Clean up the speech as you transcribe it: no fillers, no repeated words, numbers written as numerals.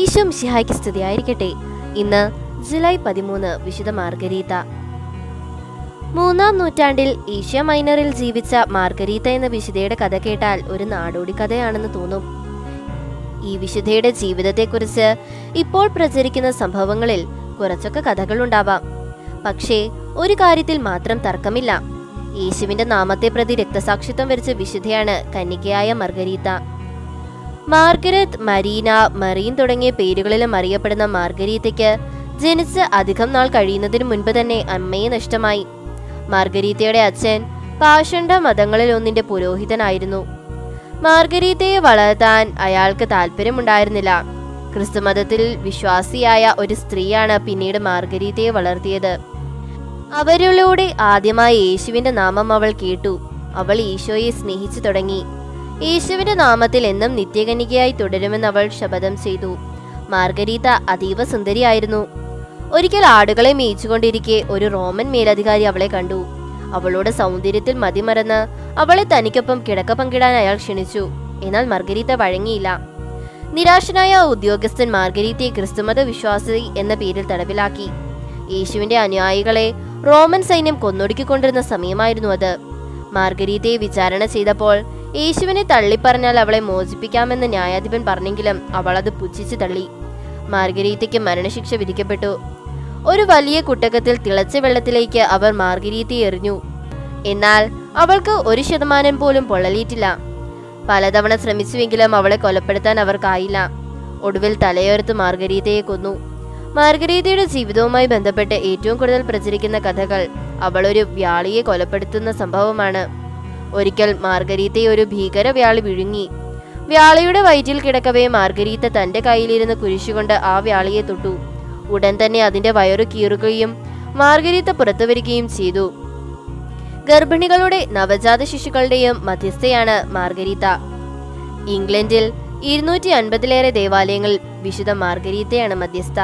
ഈശോ മിശിഹായ്ക്ക് സ്തുതിയായിരിക്കട്ടെ. ഇന്ന് ജൂലൈ 13 വിശുദ്ധ മാർഗരീത്ത. 3-ാം നൂറ്റാണ്ടിൽ ഏഷ്യ മൈനറിൽ ജീവിച്ച മാർഗരീത്ത എന്ന വിശുദ്ധയുടെ കഥ കേട്ടാൽ ഒരു നാടോടി കഥയാണെന്ന് തോന്നും. ഈ വിശുദ്ധയുടെ ജീവിതത്തെക്കുറിച്ച് ഇപ്പോൾ പ്രചരിക്കുന്ന സംഭവങ്ങളിൽ കുറച്ചൊക്കെ കഥകളുണ്ടാവാം. പക്ഷേ ഒരു കാര്യത്തിൽ മാത്രം തർക്കമില്ല. യേശുവിന്റെ നാമത്തെ പ്രതി രക്തസാക്ഷിത്വം വരിച്ച വിശുദ്ധയാണ് കന്യകയായ മാർഗരീത്ത. മാർഗരറ്റ്, മരീന, മറീൻ തുടങ്ങിയ പേരുകളിലും അറിയപ്പെടുന്ന മാർഗരീത്തയ്ക്ക് ജനിച്ച് അധികം നാൾ കഴിയുന്നതിന് മുൻപ് തന്നെ അമ്മയെ നഷ്ടമായി. മാർഗരീത്തയുടെ അച്ഛൻ പാഷണ്ഡ മതങ്ങളിൽ ഒന്നിന്റെ പുരോഹിതനായിരുന്നു. മാർഗരീത്തയെ വളർത്താൻ അയാൾക്ക് താല്പര്യമുണ്ടായിരുന്നില്ല. ക്രിസ്തുമതത്തിൽ വിശ്വാസിയായ ഒരു സ്ത്രീയാണ് പിന്നീട് മാർഗരീത്തയെ വളർത്തിയത്. അവരിലൂടെ ആദ്യമായി യേശുവിന്റെ നാമം അവൾ കേട്ടു. അവൾ ഈശോയെ സ്നേഹിച്ചു തുടങ്ങി. യേശുവിന്റെ നാമത്തിൽ എന്നും നിത്യകന്യകയായി തുടരുമെന്ന് അവൾ ശപഥം ചെയ്തു. മാർഗരീത്ത അതീവ സുന്ദരിയായിരുന്നു. ഒരിക്കൽ ആടുകളെ മേയിച്ചുകൊണ്ടിരിക്കെ ഒരു റോമൻ മേലധികാരി അവളെ കണ്ടു. അവളുടെ സൗന്ദര്യത്തിൽ മതിമറന്ന് അവളെ തനിക്കൊപ്പം കിടക്ക പങ്കിടാൻ അയാൾ ക്ഷണിച്ചു. എന്നാൽ മാർഗരീത്ത വഴങ്ങിയില്ല. നിരാശനായ ഉദ്യോഗസ്ഥൻ മാർഗരീത്തയെ ക്രിസ്തുമത വിശ്വാസി എന്ന പേരിൽ തടവിലാക്കി. യേശുവിന്റെ അനുയായികളെ റോമൻ സൈന്യം കൊന്നൊടുക്കിക്കൊണ്ടിരുന്ന സമയമായിരുന്നു അത്. മാർഗരീത്തയെ വിചാരണ ചെയ്തപ്പോൾ യേശുവിനെ തള്ളിപ്പറഞ്ഞാൽ അവളെ മോചിപ്പിക്കാമെന്ന് ന്യായാധിപൻ പറഞ്ഞെങ്കിലും അവൾ അത് പുച്ഛിച്ചു തള്ളി. മാർഗരീത്തയ്ക്ക് മരണശിക്ഷ വിധിക്കപ്പെട്ടു. ഒരു വലിയ കുട്ടകത്തിൽ തിളച്ച വെള്ളത്തിലേക്ക് അവർ മാർഗരീത്തയെ എറിഞ്ഞു. എന്നാൽ അവൾക്ക് 1% പോലും പൊള്ളലേറ്റില്ല. പലതവണ ശ്രമിച്ചുവെങ്കിലും അവളെ കൊലപ്പെടുത്താൻ അവർക്കായില്ല. ഒടുവിൽ തലയോർത്ത് മാർഗരീത്തയെ കൊന്നു. മാർഗരീത്തയുടെ ജീവിതവുമായി ബന്ധപ്പെട്ട് ഏറ്റവും കൂടുതൽ പ്രചരിക്കുന്ന കഥകൾ അവൾ ഒരു വ്യാളിയെ കൊലപ്പെടുത്തുന്ന സംഭവമാണ്. ഒരിക്കൽ മാർഗരീത്തയെ ഒരു ഭീകര വ്യാളി വിഴുങ്ങി. വ്യാളിയുടെ വയറ്റിൽ കിടക്കവേ മാർഗരീത്ത തന്റെ കയ്യിലിരുന്ന് കുരിശുകൊണ്ട് ആ വ്യാളിയെ തൊട്ടു. ഉടൻ തന്നെ അതിന്റെ വയറു കീറുകയും മാർഗരീത്ത പുറത്തു വരികയും ചെയ്തു. ഗർഭിണികളുടെ നവജാത ശിശുക്കളുടെയും മധ്യസ്ഥയാണ് മാർഗരീത്ത. ഇംഗ്ലണ്ടിൽ 250-ലേറെ ദേവാലയങ്ങളിൽ വിശുദ്ധ മാർഗരീത്തയാണ് മധ്യസ്ഥ.